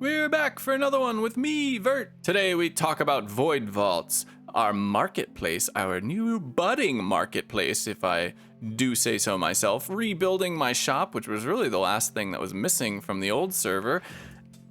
We're back for another one with me, Virt. Today we talk about Void Vaults, our marketplace, our new budding marketplace, if I do say so myself, rebuilding my shop, which was really the last thing that was missing from the old server,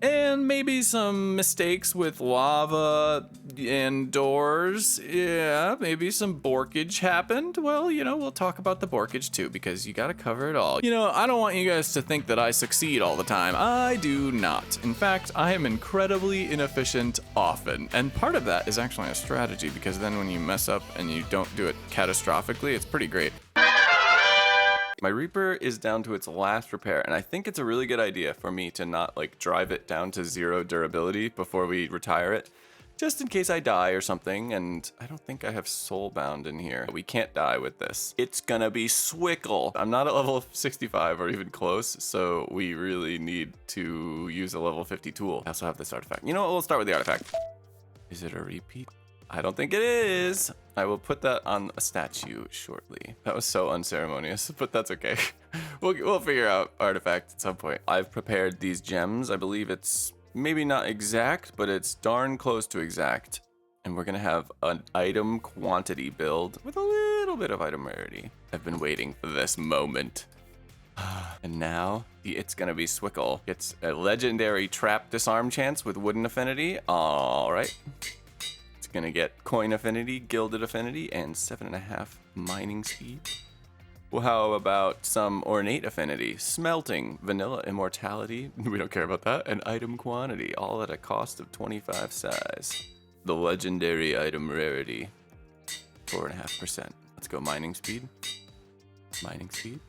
and maybe some mistakes with lava and doors. Yeah, maybe some borkage happened. Well, you know, we'll talk about the borkage too, because you gotta cover it all. You know, I don't want you guys to think that I succeed all the time. I do not. In fact, I am incredibly inefficient often. And part of that is actually a strategy, because then when you mess up and you don't do it catastrophically, it's pretty great. My Reaper is down to its last repair, and I think it's a really good idea for me to not like drive it down to 0 durability before we retire it, just in case I die or something. And I don't think I have Soulbound in here. We can't die with this. It's gonna be Swickle. I'm not at level 65 or even close, so we really need to use a level 50 tool. I also have this artifact. You know what, we'll start with the artifact. Is it a repeat? I don't think it is. I will put that on a statue shortly. That was so unceremonious, but that's okay. We'll figure out artifact at some point. I've prepared these gems. I believe it's maybe not exact, but it's darn close to exact. And we're gonna have an item quantity build with a little bit of item rarity. I've been waiting for this moment. And now it's gonna be Swickle. It's a legendary trap disarm chance with wooden affinity. All right. Gonna get coin affinity, gilded affinity, and 7.5 mining speed. Well, how about some ornate affinity, smelting, vanilla immortality, we don't care about that, and item quantity, all at a cost of 25 size. The legendary item rarity, 4.5%. Let's go mining speed. Mining speed.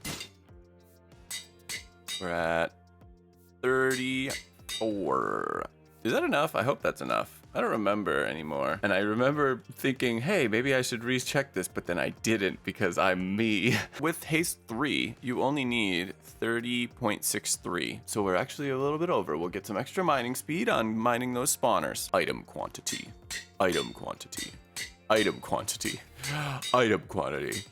We're at 34. Is that enough? I hope that's enough. I don't remember anymore. And I remember thinking, hey, maybe I should recheck this, but then I didn't because I'm me. With haste 3, you only need 30.63. So we're actually a little bit over. We'll get some extra mining speed on mining those spawners. Item quantity, item quantity, item quantity, item quantity.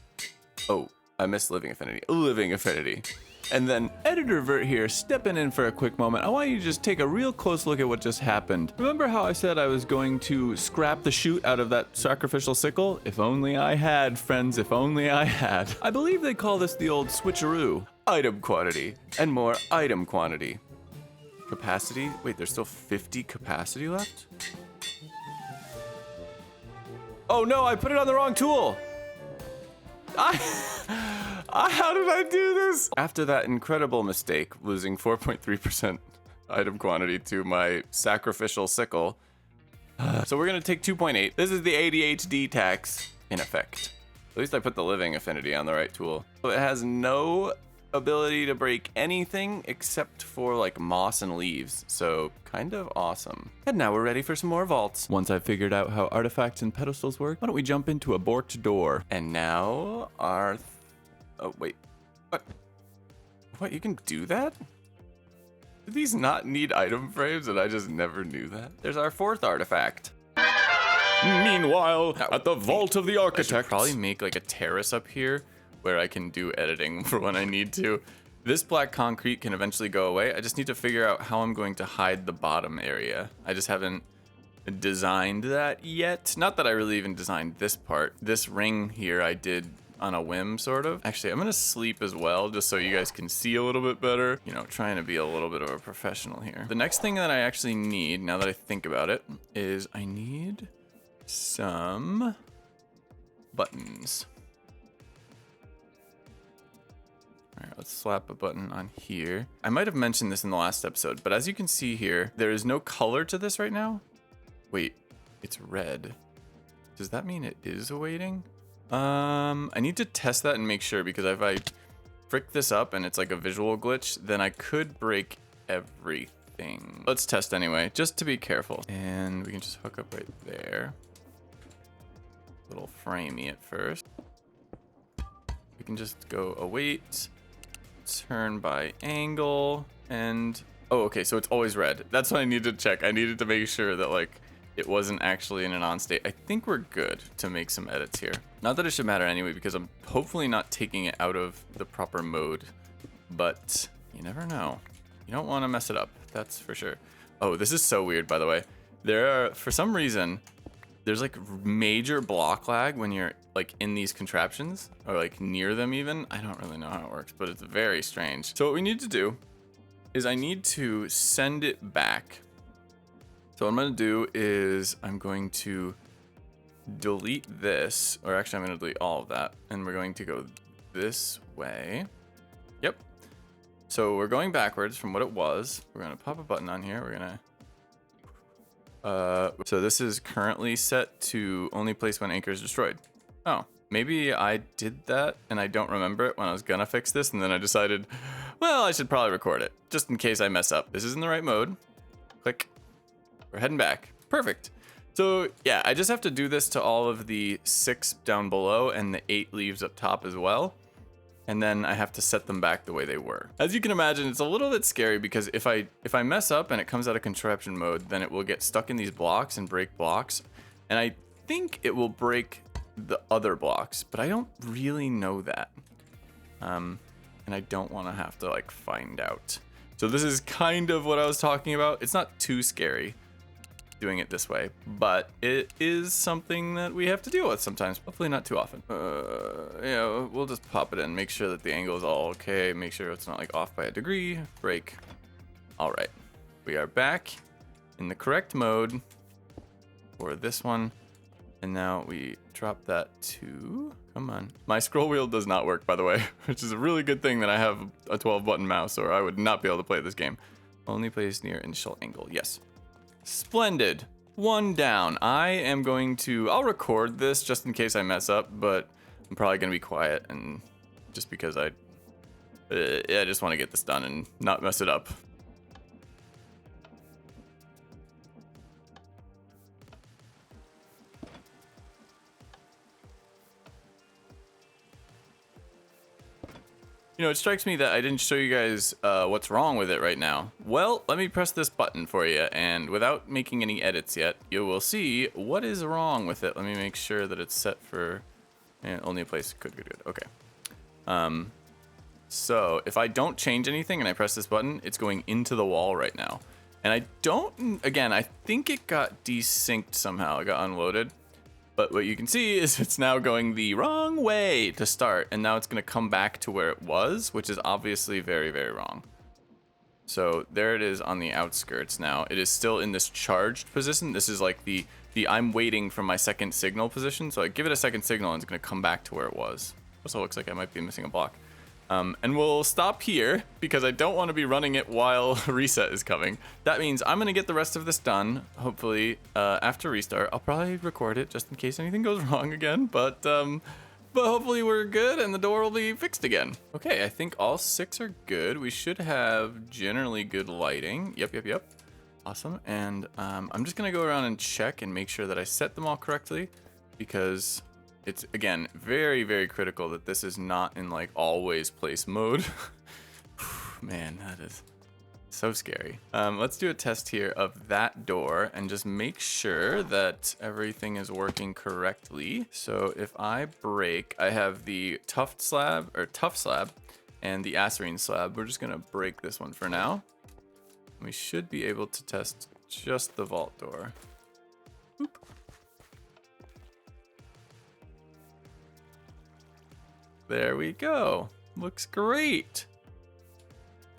Oh, I missed living affinity. Living affinity. And then Editor Virt here, stepping in for a quick moment. I want you to just take a real close look at what just happened. Remember how I said I was going to scrap the shoot out of that sacrificial sickle? If only I had, friends, if only I had. I believe they call this the old switcheroo. Item quantity, and more item quantity. Capacity, wait, there's still 50 capacity left? Oh no, I put it on the wrong tool. How did I do this? After that incredible mistake, losing 4.3% item quantity to my sacrificial sickle. So we're gonna take 2.8. This is the ADHD tax in effect. At least I put the living affinity on the right tool. So it has no ability to break anything except for like moss and leaves. So kind of awesome. And now we're ready for some more vaults. Once I've figured out how artifacts and pedestals work, why don't we jump into a borked door? And now our... Oh, wait. What? What? You can do that? Do these not need item frames and I just never knew that? There's our 4th artifact. Meanwhile, at the Vault of the Architects. I should probably make like a terrace up here where I can do editing for when I need to. This black concrete can eventually go away. I just need to figure out how I'm going to hide the bottom area. I just haven't designed that yet. Not that I really even designed this part. This ring here I did on a whim, sort of. Actually, I'm gonna sleep as well, just so you guys can see a little bit better. You know, trying to be a little bit of a professional here. The next thing that I actually need, now that I think about it, is I need some buttons. All right, let's slap a button on here. I might have mentioned this in the last episode, but as you can see here, there is no color to this right now. Wait, it's red. Does that mean it is awaiting? I need to test that and make sure, because if I frick this up and it's like a visual glitch, then I could break everything. Let's test anyway, just to be careful. And we can just hook up right there. A little framey at first. We can just go await, turn by angle, and oh, okay, so it's always red. That's what I needed to check. I needed to make sure that like it wasn't actually in an on state. I think we're good to make some edits here. Not that it should matter anyway, because I'm hopefully not taking it out of the proper mode, but you never know. You don't want to mess it up, that's for sure. Oh, this is so weird, by the way. There are, for some reason, there's like major block lag when you're like in these contraptions or like near them even. I don't really know how it works, but it's very strange. So what we need to do is I need to send it back. So what I'm going to do is I'm going to delete this, or actually I'm going to delete all of that, and we're going to go this way. Yep. So we're going backwards from what it was. We're going to pop a button on here. We're going to so this is currently set to only place when anchor is destroyed. Oh, maybe I did that and I don't remember it when I was gonna fix this, and then I decided, well, I should probably record it just in case I mess up. This is in the right mode. Click. We're heading back. Perfect. So yeah, I just have to do this to all of the 6 down below and the 8 leaves up top as well. And then I have to set them back the way they were. As you can imagine, it's a little bit scary because if I mess up and it comes out of contraption mode, then it will get stuck in these blocks and break blocks. And I think it will break the other blocks, but I don't really know that. And I don't want to have to like find out. So this is kind of what I was talking about. It's not too scary doing it this way, but it is something that we have to deal with sometimes. Hopefully not too often. Yeah, we'll just pop it in, make sure that the angle is all okay, make sure it's not like off by a degree. Break. All right, we are back in the correct mode for this one, and now we drop that to, come on. My scroll wheel does not work, by the way, which is a really good thing that I have a 12 button mouse, or I would not be able to play this game. Only place near initial angle. Yes. Splendid. 1 down. I am going to, I'll record this just in case I mess up, but I'm probably going to be quiet, and just because I just want to get this done and not mess it up. You know, it strikes me that I didn't show you guys what's wrong with it right now. Well, let me press this button for you, and without making any edits yet, you will see what is wrong with it. Let me make sure that it's set for only a place. Good. Okay. So if I don't change anything and I press this button, it's going into the wall right now. And I don't, again, I think it got desynced somehow. It got unloaded. But what you can see is it's now going the wrong way to start, and now it's going to come back to where it was, which is obviously very, very wrong. So there it is on the outskirts now. It is still in this charged position. This is like the I'm waiting for my second signal position. So I give it a second signal and it's going to come back to where it was. Also looks like I might be missing a block. And we'll stop here because I don't want to be running it while reset is coming. That means I'm going to get the rest of this done, hopefully, after restart. I'll probably record it just in case anything goes wrong again, but hopefully we're good and the door will be fixed again. Okay, I think all 6 are good. We should have generally good lighting. Yep. Awesome. And I'm just going to go around and check and make sure that I set them all correctly, because it's, again, very, very critical that this is not in, like, always place mode. Man, that is so scary. Let's do a test here of that door and just make sure that everything is working correctly. So if I break, I have the tough slab and the acerine slab. We're just going to break this one for now. We should be able to test just the vault door. Boop. There we go. Looks great.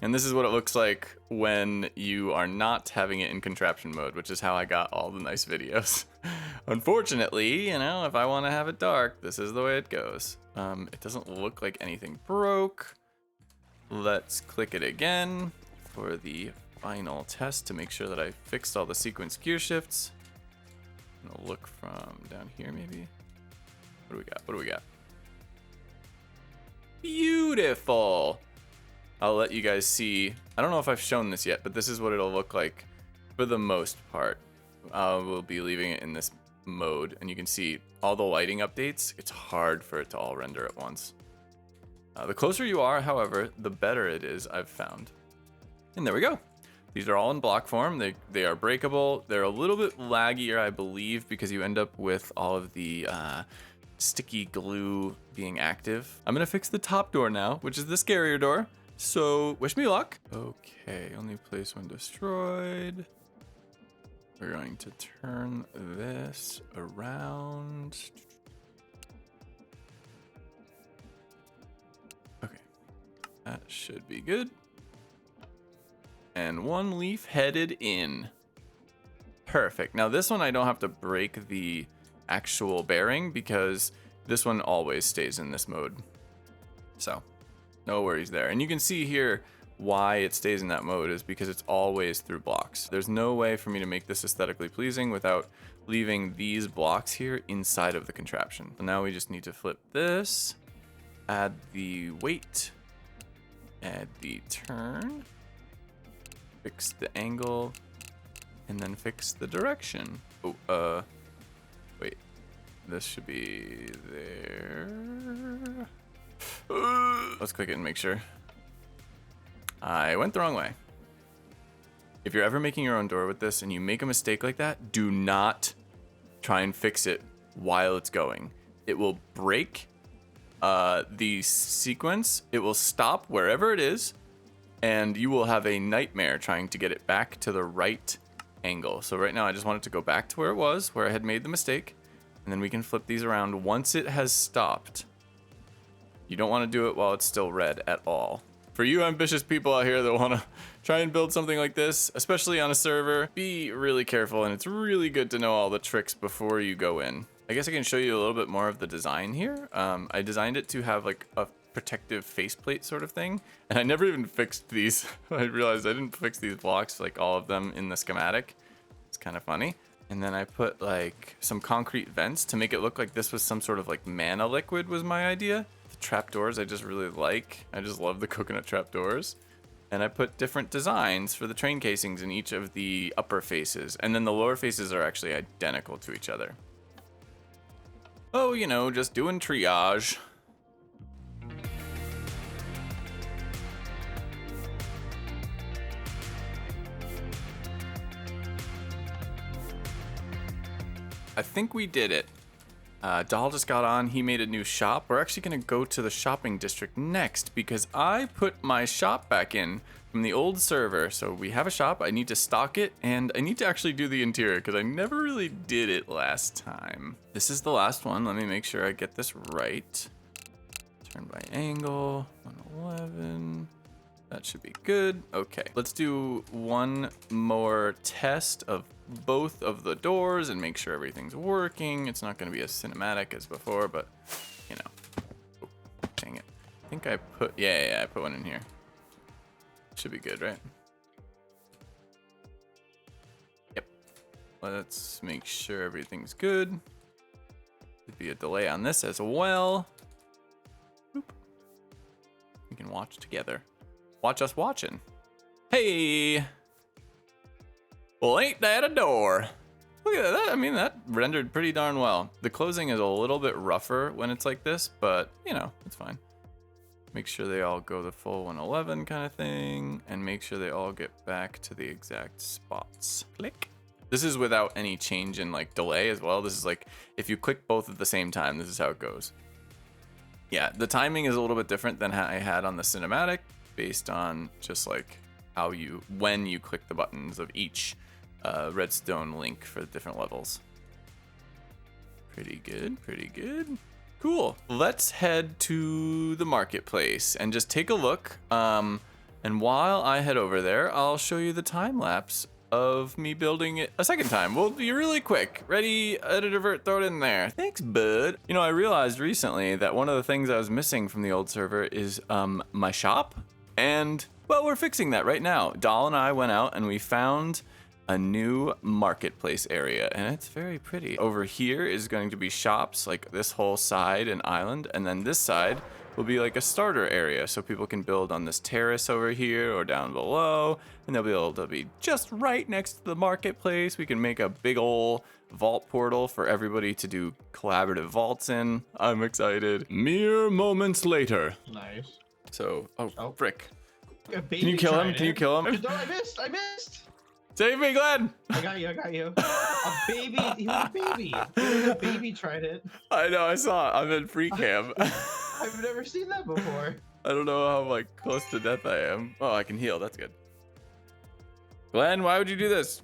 And this is what it looks like when you are not having it in contraption mode, which is how I got all the nice videos. Unfortunately, you know, if I want to have it dark, this is the way it goes. It doesn't look like anything broke. Let's click it again for the final test to make sure that I fixed all the sequence gear shifts. I'm gonna look from down here maybe. What do we got? Beautiful. I'll let you guys see. I don't know if I've shown this yet, but this is what it'll look like for the most part. We'll be leaving it in this mode, and you can see all the lighting updates. It's hard for it to all render at once. The closer you are, however, the better it is, I've found. And there we go. These are all in block form. They are breakable. They're a little bit laggier, I believe, because you end up with all of the sticky glue being active. I'm gonna fix the top door now, which is the scarier door. So wish me luck. Okay, only place when destroyed. We're going to turn this around. Okay, that should be good. And one leaf headed in. Perfect. Now this one I don't have to break the actual bearing because this one always stays in this mode. So no worries there. And you can see here why it stays in that mode is because it's always through blocks. There's no way for me to make this aesthetically pleasing without leaving these blocks here inside of the contraption. So now we just need to flip this, add the weight, add the turn, fix the angle, and then fix the direction. Oh, wait. This should be there. Let's click it and make sure. I went the wrong way. If you're ever making your own door with this and you make a mistake like that, do not try and fix it while it's going. It will break the sequence. It will stop wherever it is, and you will have a nightmare trying to get it back to the right angle. So right now I just want it to go back to where it was, where I had made the mistake, and then we can flip these around once it has stopped. You don't want to do it while it's still red at all. For you ambitious people out here that want to try and build something like this, especially on a server, be really careful, and it's really good to know all the tricks before you go in. I guess I can show you a little bit more of the design here. I designed it to have like a protective faceplate sort of thing, and I never even fixed these. I realized I didn't fix these blocks, like all of them in the schematic. It's kind of funny. And then I put like some concrete vents to make it look like this was some sort of like mana liquid was my idea. The trapdoors I just really like. I just love the coconut trapdoors. And I put different designs for the train casings in each of the upper faces. And then the lower faces are actually identical to each other. Oh, you know, just doing triage. I think we did it. Dahl just got on. He made a new shop. We're actually going to go to the shopping district next because I put my shop back in from the old server. So we have a shop. I need to stock it, and I need to actually do the interior because I never really did it last time. This is the last one. Let me make sure I get this right. Turn by angle, 111. That should be good. Okay, let's do one more test of both of the doors and make sure everything's working. It's not going to be as cinematic as before, but you know. Oh, dang it. I think I put, yeah, I put one in here. Should be good, right? Yep. Let's make sure everything's good. Could be a delay on this as well. Boop. We can watch together. Watch us watching. Hey! Well, ain't that a door? Look at that. I mean, that rendered pretty darn well. The closing is a little bit rougher when it's like this, but, you know, it's fine. Make sure they all go the full 111 kind of thing, and make sure they all get back to the exact spots. Click. This is without any change in, like, delay as well. This is like, if you click both at the same time, this is how it goes. Yeah, the timing is a little bit different than how I had on the cinematic, based on just like when you click the buttons of each redstone link for the different levels. Pretty good, pretty good. Cool. Let's head to the marketplace and just take a look. And while I head over there, I'll show you the time lapse of me building it a second time. We'll be really quick. Ready, Editor Virt, throw it in there. Thanks, bud. You know, I realized recently that one of the things I was missing from the old server is my shop. And, well, we're fixing that right now. Dahl and I went out and we found a new marketplace area, and it's very pretty. Over here is going to be shops, like this whole side and island, and then this side will be like a starter area, so people can build on this terrace over here or down below, and they'll be able to be just right next to the marketplace. We can make a big ol' vault portal for everybody to do collaborative vaults in. I'm excited. Mere moments later. Nice. So, oh, frick. Can you kill him? Can you kill him? No, I missed. Save me, Glen! I got you. A baby, he was a baby. A baby tried it. I know, I saw it. I'm in free cam. I've never seen that before. I don't know how like close to death I am. Oh, I can heal, that's good. Glen, why would you do this?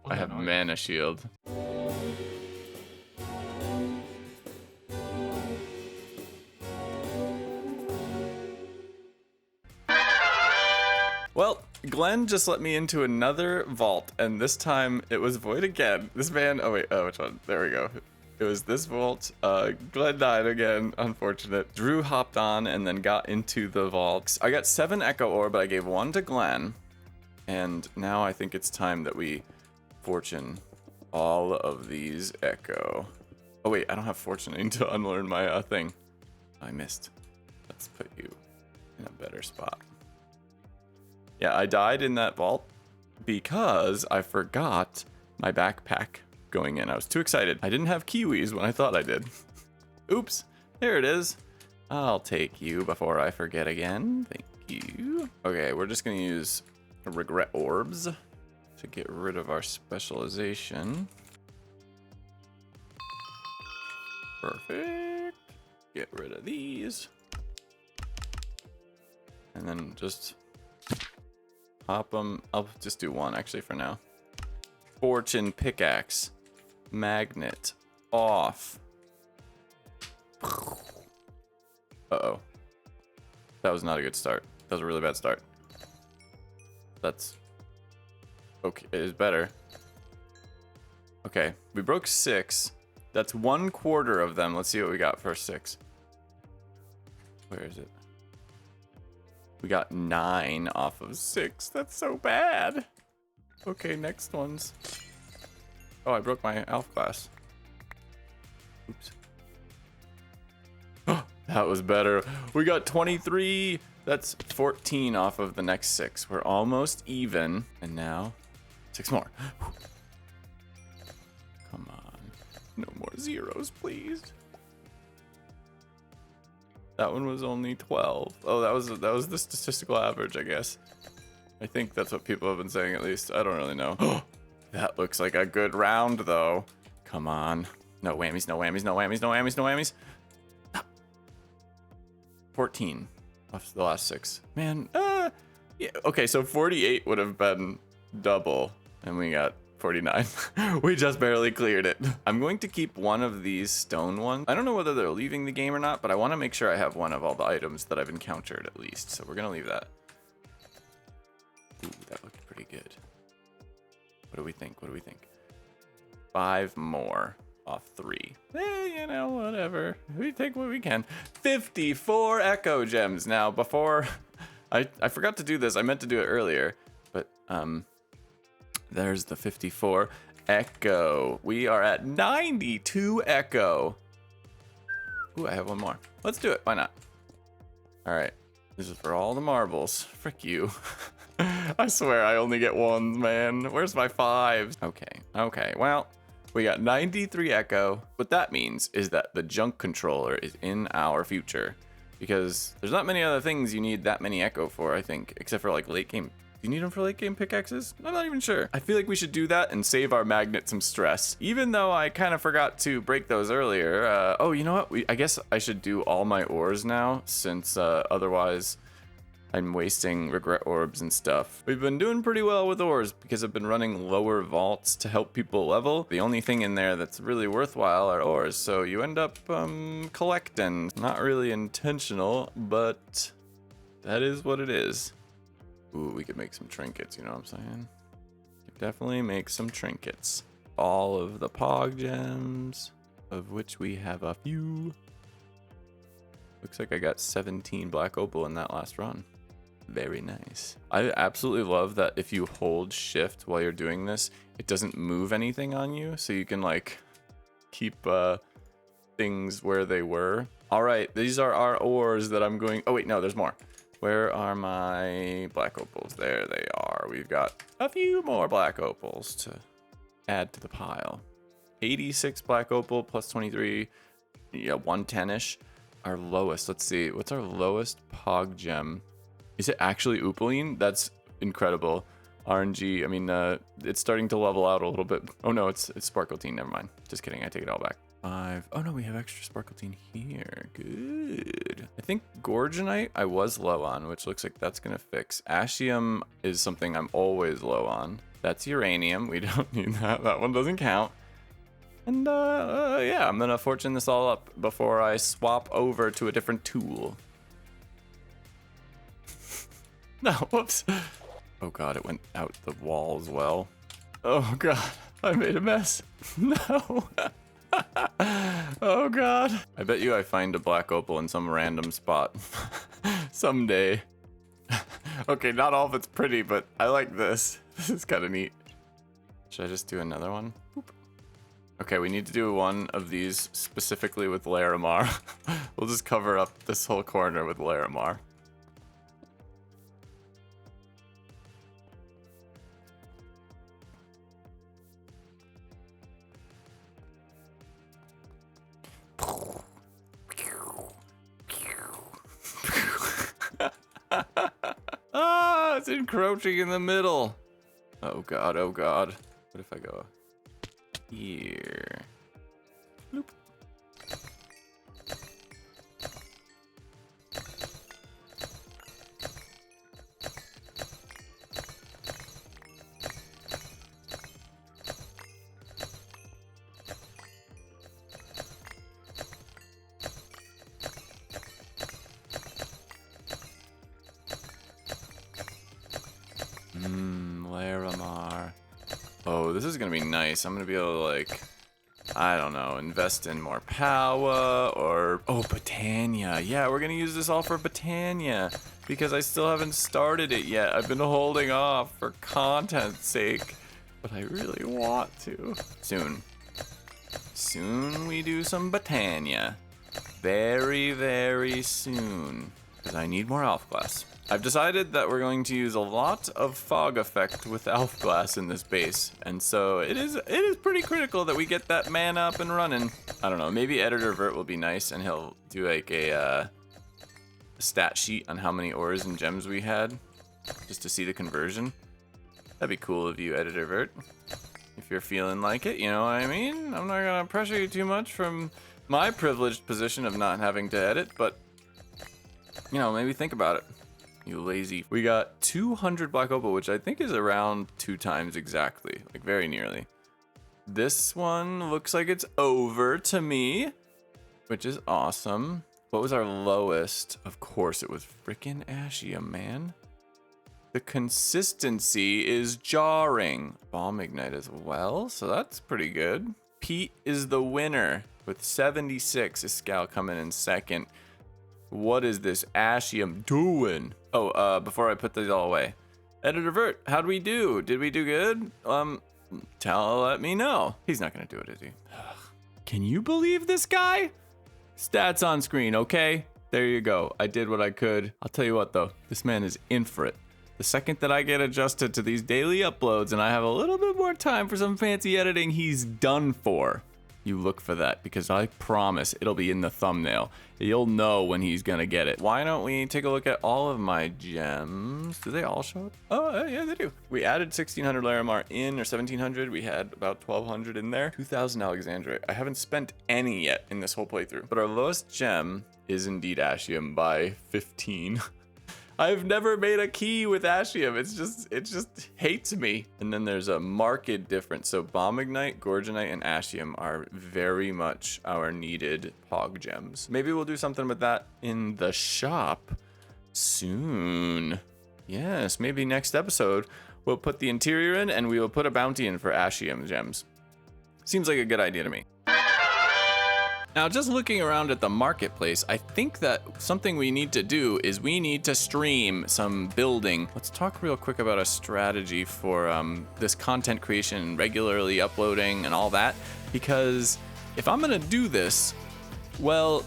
I have mana shield. Well, Glen just let me into another vault, and this time it was void again. This man, oh wait, which one? There we go. It was this vault. Glen died again, unfortunate. Drew hopped on and then got into the vault. I got 7 Echo Ore, but I gave 1 to Glen. And now I think it's time that we fortune all of these Echo. Oh wait, I don't have fortune. I need to unlearn my thing. I missed. Let's put you in a better spot. Yeah, I died in that vault because I forgot my backpack going in. I was too excited. I didn't have kiwis when I thought I did. Oops, there it is. I'll take you before I forget again. Thank you. Okay, we're just gonna use regret orbs to get rid of our specialization. Perfect. Get rid of these. And then just pop them. I'll just do 1 actually for now. Fortune pickaxe. Magnet. Off. Uh-oh. That was not a good start. That was a really bad start. That's... okay, it is better. Okay, we broke 6. That's 1/4 of them. Let's see what we got for 6. Where is it? We got 9 off of 6. That's so bad. Okay, next ones. Oh, I broke my alpha class. Oops. Oh, that was better. We got 23. That's 14 off of the next 6. We're almost even. And now, 6 more. Come on. No more zeros, please. That one was only 12. Oh, that was the statistical average, I guess. I think that's what people have been saying, at least. I don't really know. That looks like a good round, though. Come on. No whammies, no whammies, no whammies, no whammies, no whammies. 14 off the last 6. Man, yeah. Okay, so 48 would have been double, and we got 49. We just barely cleared it. I'm going to keep one of these stone ones. I don't know whether they're leaving the game or not, but I want to make sure I have one of all the items that I've encountered at least. So we're going to leave that. Ooh, that looked pretty good. What do we think? What do we think? 5 more off 3. You know, whatever. We take what we can. 54 Echo Gems. Now, before... I forgot to do this. I meant to do it earlier. But, there's the 54 Echo. We are at 92 Echo. Ooh, I have 1 more. Let's do it. Why not? All right. This is for all the marbles. Frick you. I swear I only get 1s, man. Where's my 5s? Okay. Okay. Well, we got 93 Echo. What that means is that the junk controller is in our future. Because there's not many other things you need that many Echo for, I think. Except for like late game. Do you need them for late game pickaxes? I'm not even sure. I feel like we should do that and save our magnet some stress. Even though I kind of forgot to break those earlier. Oh, you know what? I guess I should do all my ores now, since otherwise I'm wasting regret orbs and stuff. We've been doing pretty well with ores because I've been running lower vaults to help people level. The only thing in there that's really worthwhile are ores. So you end up collecting. Not really intentional, but that is what it is. Ooh, we could make some trinkets, you know what I'm saying? Could definitely make some trinkets. All of the pog gems, of which we have a few. Looks like I got 17 black opal in that last run. Very nice. I absolutely love that if you hold shift while you're doing this, it doesn't move anything on you. So you can like keep things where they were. All right, these are our ores that I'm going. Oh wait, no, there's more. Where are my black opals? There they are. We've got a few more black opals to add to the pile. 86 black opal plus 23. Yeah, 110-ish. Our lowest, let's see. What's our lowest pog gem? Is it actually Oopaline? That's incredible. RNG, I mean, it's starting to level out a little bit. Oh no, it's Sparkletine, never mind. Just kidding, I take it all back. 5. Oh no, we have extra sparkletine here. Good. I think gorgonite I was low on, which looks like that's gonna fix. Ashium is something I'm always low on. That's uranium. We don't need that. That one doesn't count. And yeah, I'm gonna fortune this all up before I swap over to a different tool. No, whoops. Oh god, it went out the wall as well. Oh god, I made a mess. No. Oh god. I bet you I find a black opal in some random spot. Someday. Okay, not all of it's pretty, but I like this. This is kind of neat. Should I just do another one? Boop. Okay, we need to do one of these specifically with Larimar. We'll just cover up this whole corner with Larimar. Ah, it's encroaching in the middle. Oh god, oh god. What if I go here? Bloop. Larimar. Oh, this is gonna be nice. I'm gonna be able to, like, I don't know, invest in more power or... Oh, Botania. Yeah, we're gonna use this all for Botania because I still haven't started it yet. I've been holding off for content's sake, but I really want to. Soon. Soon we do some Botania. Very, very soon. Because I need more elf glass. I've decided that we're going to use a lot of fog effect with elf glass in this base, and so it is pretty critical that we get that man up and running. I don't know, maybe Editor Virt will be nice and he'll do like a stat sheet on how many ores and gems we had, just to see the conversion. That'd be cool of you, Editor Virt, if you're feeling like it, you know what I mean? I'm not gonna pressure you too much from my privileged position of not having to edit, but, you know, maybe think about it. You lazy. We got 200 black opal, which I think is around 2 times exactly, like very nearly. This one looks like it's over to me, which is awesome. What was our lowest? Of course, it was freaking Ashium, man. The consistency is jarring. Bomb ignite as well, so that's pretty good. Pete is the winner with 76. Iskal coming in second. What is this Ashium doing? Oh, before I put these all away. Editor Virt, how'd we do? Did we do good? Let me know. He's not gonna do it, is he? Can you believe this guy? Stats on screen, okay? There you go. I did what I could. I'll tell you what though, this man is in for it. The second that I get adjusted to these daily uploads and I have a little bit more time for some fancy editing, he's done for. You look for that because I promise it'll be in the thumbnail. You'll know when he's gonna get it. Why don't we take a look at all of my gems? Do they all show up? Oh, yeah, they do. We added 1600 Larimar in, or 1700. We had about 1200 in there. 2000 Alexandrite. I haven't spent any yet in this whole playthrough, but our lowest gem is indeed Ashium by 15. I've never made a key with Ashium. It just hates me. And then there's a marked difference. So Bomb Ignite, Gorgonite, and Ashium are very much our needed Pog gems. Maybe we'll do something with that in the shop soon. Yes, maybe next episode we'll put the interior in and we will put a bounty in for Ashium gems. Seems like a good idea to me. Now, just looking around at the marketplace, I think that something we need to do is we need to stream some building. Let's talk real quick about a strategy for this content creation, regularly uploading and all that, because if I'm gonna do this, well,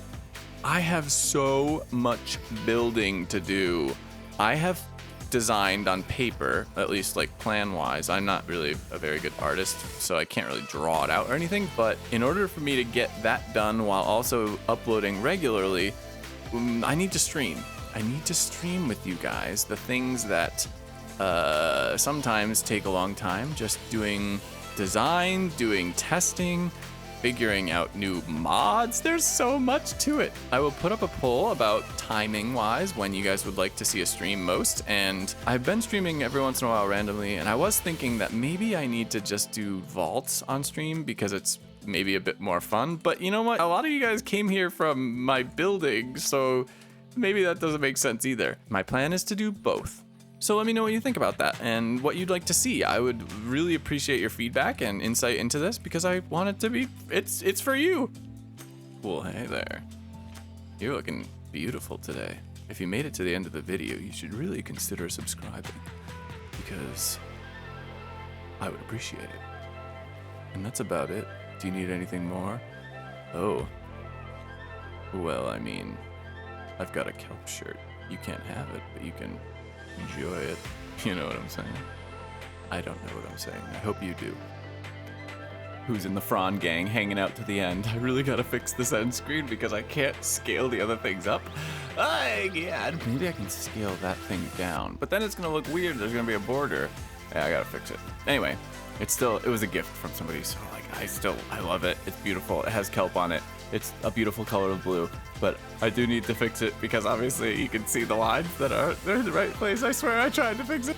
I have so much building to do. I have designed on paper, at least like plan-wise. I'm not really a very good artist, so I can't really draw it out or anything, but in order for me to get that done while also uploading regularly, I need to stream. I need to stream with you guys the things that sometimes take a long time, just doing design, doing testing, figuring out new mods. There's so much to it. I will put up a poll about timing wise when you guys would like to see a stream most, and I've been streaming every once in a while randomly, and I was thinking that maybe I need to just do vaults on stream because it's maybe a bit more fun. But you know what? A lot of you guys came here from my building, so maybe that doesn't make sense either. My plan is to do both. So let me know what you think about that and what you'd like to see. I would really appreciate your feedback and insight into this because I want it to be, it's for you. Well, hey there. You're looking beautiful today. If you made it to the end of the video, you should really consider subscribing because I would appreciate it. And that's about it. Do you need anything more? Oh. Well, I mean, I've got a kelp shirt. You can't have it, but you can enjoy it. You know what I'm saying? I don't know what I'm saying. I hope you do. Who's in the Fron gang hanging out to the end? I really gotta fix this end screen because I can't scale the other things up. Yeah, maybe I can scale that thing down, but then it's gonna look weird. There's gonna be a border. Yeah, I gotta fix it. Anyway, it was a gift from somebody, so like I love it. It's beautiful. It has kelp on it. It's a beautiful color of blue, but I do need to fix it because obviously you can see the lines that are, they're in the right place. I swear I tried to fix it.